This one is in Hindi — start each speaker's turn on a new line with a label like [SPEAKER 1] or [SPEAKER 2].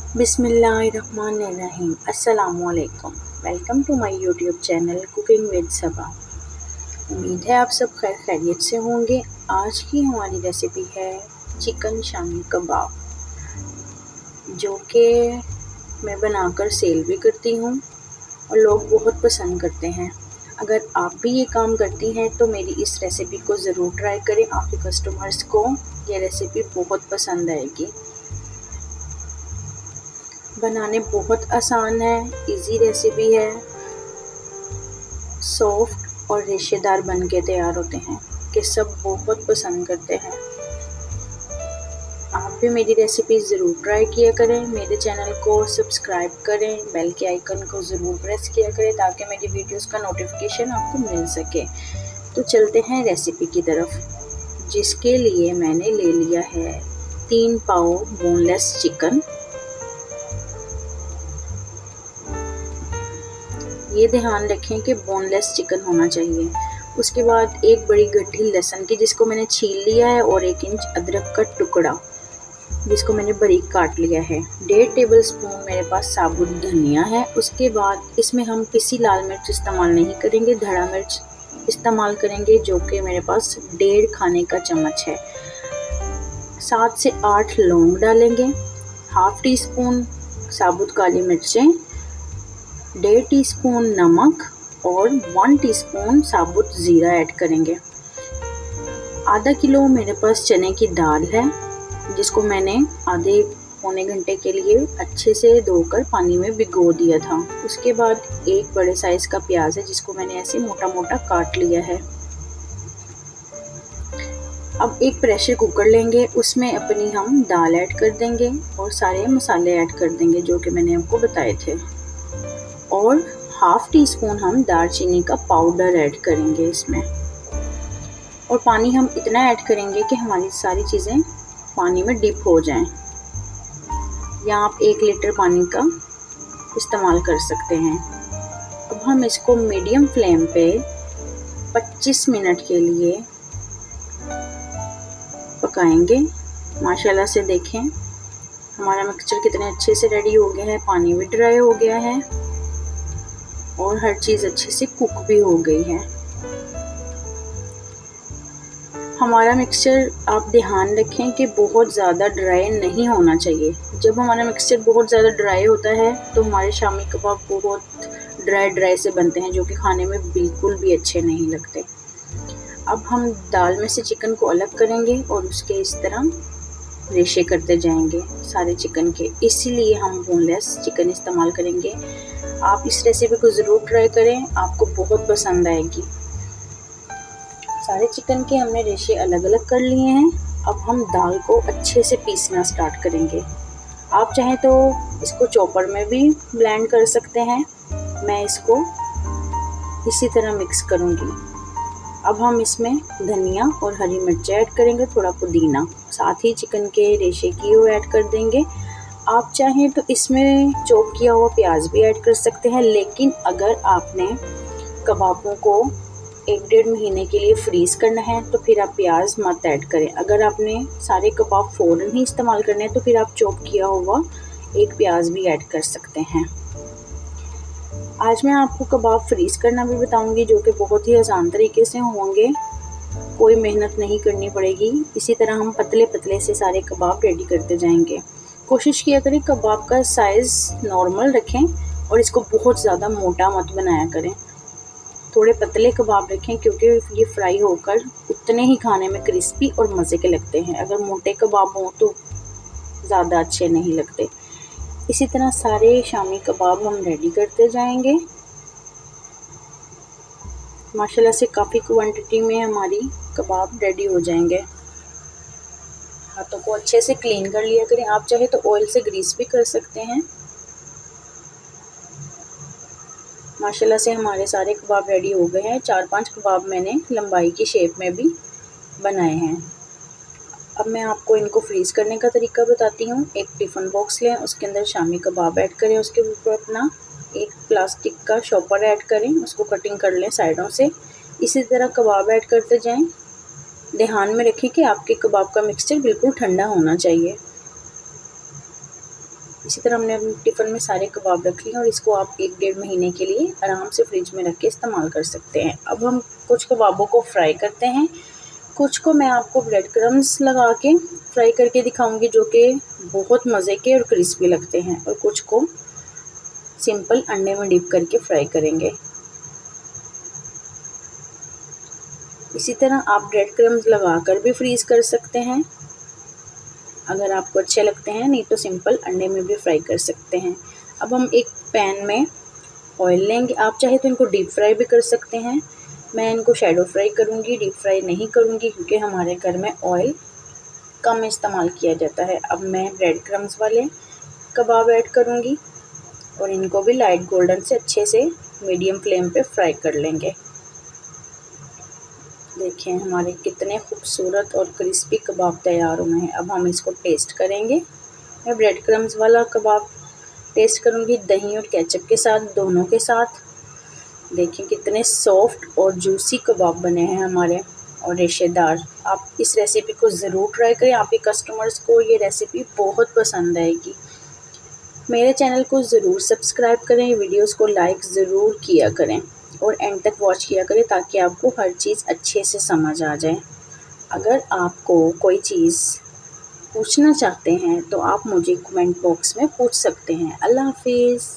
[SPEAKER 1] बिस्मिल्लाहिर्रहमानिर्रहीम। अस्सलामुअलैकुम। Welcome to my YouTube channel cooking with Saba. उम्मीद है आप सब खैर खैरियत से होंगे। आज की हमारी रेसिपी है चिकन शामी कबाब, जो कि मैं बनाकर सेल भी करती हूँ और लोग बहुत पसंद करते हैं। अगर आप भी ये काम करती हैं तो मेरी इस रेसिपी को ज़रूर ट्राई करें। आपके कस्टमर्स को ये रेसिपी बहुत पसंद आएगी। बनाने बहुत आसान है, इजी रेसिपी है, सॉफ्ट और रेशेदार बन के तैयार होते हैं कि सब बहुत पसंद करते हैं। आप भी मेरी रेसिपी ज़रूर ट्राई किया करें। मेरे चैनल को सब्सक्राइब करें, बेल के आइकन को ज़रूर प्रेस किया करें ताकि मेरी वीडियोस का नोटिफिकेशन आपको मिल सके। तो चलते हैं रेसिपी की तरफ, जिसके लिए मैंने ले लिया है 3 पाव बोनलेस चिकन। ये ध्यान रखें कि बोनलेस चिकन होना चाहिए। उसके बाद एक बड़ी गड्ढी लहसुन की, जिसको मैंने छील लिया है, और 1 इंच अदरक का टुकड़ा, जिसको मैंने बारीक काट लिया है। 1.5 टेबल स्पून मेरे पास साबुत धनिया है। उसके बाद इसमें हम किसी लाल मिर्च इस्तेमाल नहीं करेंगे, धड़ा मिर्च इस्तेमाल करेंगे, जो कि मेरे पास 1.5 खाने का चम्मच है। 7 से 8 लौंग डालेंगे, हाफ टी स्पून साबुत काली मिर्चें, 1.5 टीस्पून नमक और 1 टीस्पून साबुत ज़ीरा ऐड करेंगे। आधा किलो मेरे पास चने की दाल है, जिसको मैंने आधे पौने घंटे के लिए अच्छे से धोकर पानी में भिगो दिया था। उसके बाद एक बड़े साइज़ का प्याज है, जिसको मैंने ऐसे मोटा मोटा काट लिया है। अब एक प्रेशर कुकर लेंगे, उसमें अपनी हम दाल ऐड कर देंगे और सारे मसाले ऐड कर देंगे जो कि मैंने आपको बताए थे, और हाफ टी स्पून हम दालचीनी का पाउडर ऐड करेंगे इसमें। और पानी हम इतना ऐड करेंगे कि हमारी सारी चीज़ें पानी में डिप हो जाएं। या आप 1 लीटर पानी का इस्तेमाल कर सकते हैं। अब हम इसको मीडियम फ्लेम पे 25 मिनट के लिए पकाएंगे। माशाल्लाह से देखें हमारा मिक्सचर कितने अच्छे से रेडी हो गया है, पानी भी ड्राई हो गया है और हर चीज़ अच्छे से कुक भी हो गई है। हमारा मिक्सचर आप ध्यान रखें कि बहुत ज़्यादा ड्राई नहीं होना चाहिए। जब हमारा मिक्सचर बहुत ज़्यादा ड्राई होता है तो हमारे शामी कबाब बहुत ड्राई से बनते हैं, जो कि खाने में बिल्कुल भी अच्छे नहीं लगते। अब हम दाल में से चिकन को अलग करेंगे और उसके इस तरह रेशे करते जाएंगे सारे चिकन के। इसीलिए हम बोनलेस चिकन इस्तेमाल करेंगे। आप इस रेसिपी को ज़रूर ट्राई करें, आपको बहुत पसंद आएगी। सारे चिकन के हमने रेशे अलग अलग कर लिए हैं। अब हम दाल को अच्छे से पीसना स्टार्ट करेंगे। आप चाहें तो इसको चॉपर में भी ब्लेंड कर सकते हैं। मैं इसको इसी तरह मिक्स करूँगी। अब हम इसमें धनिया और हरी मिर्च ऐड करेंगे, थोड़ा पुदीना, साथ ही चिकन के रेशे किए हुए ऐड कर देंगे। आप चाहें तो इसमें चॉप किया हुआ प्याज भी ऐड कर सकते हैं, लेकिन अगर आपने कबाबों को 1-1.5 महीने के लिए फ्रीज़ करना है तो फिर आप प्याज मत ऐड करें। अगर आपने सारे कबाब फ़ौरन ही इस्तेमाल करने हैं तो फिर आप चॉप किया हुआ एक प्याज भी ऐड कर सकते हैं। आज मैं आपको कबाब फ्रीज़ करना भी बताऊंगी, जो कि बहुत ही आसान तरीके से होंगे, कोई मेहनत नहीं करनी पड़ेगी। इसी तरह हम पतले पतले से सारे कबाब रेडी करते जाएंगे। कोशिश किया करें कबाब का साइज़ नॉर्मल रखें और इसको बहुत ज़्यादा मोटा मत बनाया करें। थोड़े पतले कबाब रखें, क्योंकि ये फ्राई होकर उतने ही खाने में क्रिस्पी और मज़े के लगते हैं। अगर मोटे कबाब हों तो ज़्यादा अच्छे नहीं लगते। इसी तरह सारे शामी कबाब हम रेडी करते जाएंगे। माशाल्लाह से काफ़ी क्वांटिटी में हमारी कबाब रेडी हो जाएंगे। हाथों को अच्छे से क्लीन कर लिया करें। आप चाहे तो ऑयल से ग्रीस भी कर सकते हैं। माशाल्लाह से हमारे सारे कबाब रेडी हो गए हैं। 4-5 कबाब मैंने लंबाई की शेप में भी बनाए हैं। अब मैं आपको इनको फ्रीज़ करने का तरीका बताती हूँ। एक टिफ़िन बॉक्स लें, उसके अंदर शामी कबाब ऐड करें, उसके ऊपर अपना एक प्लास्टिक का शॉपर ऐड करें, उसको कटिंग कर लें साइडों से। इसी तरह कबाब ऐड करते जाएं। ध्यान में रखें कि आपके कबाब का मिक्सचर बिल्कुल ठंडा होना चाहिए। इसी तरह हमने अपने टिफ़िन में सारे कबाब रख लिए और इसको आप 1-1.5 महीने के लिए आराम से फ्रिज में रख के इस्तेमाल कर सकते हैं। अब हम कुछ कबाबों को फ्राई करते हैं, कुछ को मैं आपको ब्रेड क्रम्स लगा के फ्राई करके दिखाऊंगी, जो कि बहुत मज़े के और क्रिस्पी लगते हैं, और कुछ को सिंपल अंडे में डिप करके फ्राई करेंगे। इसी तरह आप ब्रेड क्रम्स लगाकर भी फ्रीज़ कर सकते हैं अगर आपको अच्छे लगते हैं, नहीं तो सिंपल अंडे में भी फ्राई कर सकते हैं। अब हम एक पैन में ऑयल लेंगे, आप चाहे तो इनको डीप फ्राई भी कर सकते हैं। मैं इनको शैडो फ्राई करूँगी, डीप फ्राई नहीं करूँगी, क्योंकि हमारे घर में ऑयल कम इस्तेमाल किया जाता है। अब मैं ब्रेड क्रम्स वाले कबाब ऐड करूँगी और इनको भी लाइट गोल्डन से अच्छे से मीडियम फ्लेम पे फ्राई कर लेंगे। देखिए हमारे कितने खूबसूरत और क्रिस्पी कबाब तैयार हुए हैं। अब हम इसको टेस्ट करेंगे। मैं ब्रेड क्रम्स वाला कबाब टेस्ट करूँगी दही और केचप के साथ, दोनों के साथ। देखिए कितने सॉफ्ट और जूसी कबाब बने हैं हमारे और रेशेदार। आप इस रेसिपी को ज़रूर ट्राई करें, आपके कस्टमर्स को ये रेसिपी बहुत पसंद आएगी। मेरे चैनल को ज़रूर सब्सक्राइब करें, वीडियोस को लाइक ज़रूर किया करें और एंड तक वॉच किया करें, ताकि आपको हर चीज़ अच्छे से समझ आ जाए। अगर आपको कोई चीज़ पूछना चाहते हैं तो आप मुझे कमेंट बॉक्स में पूछ सकते हैं। अल्लाह हाफिज़।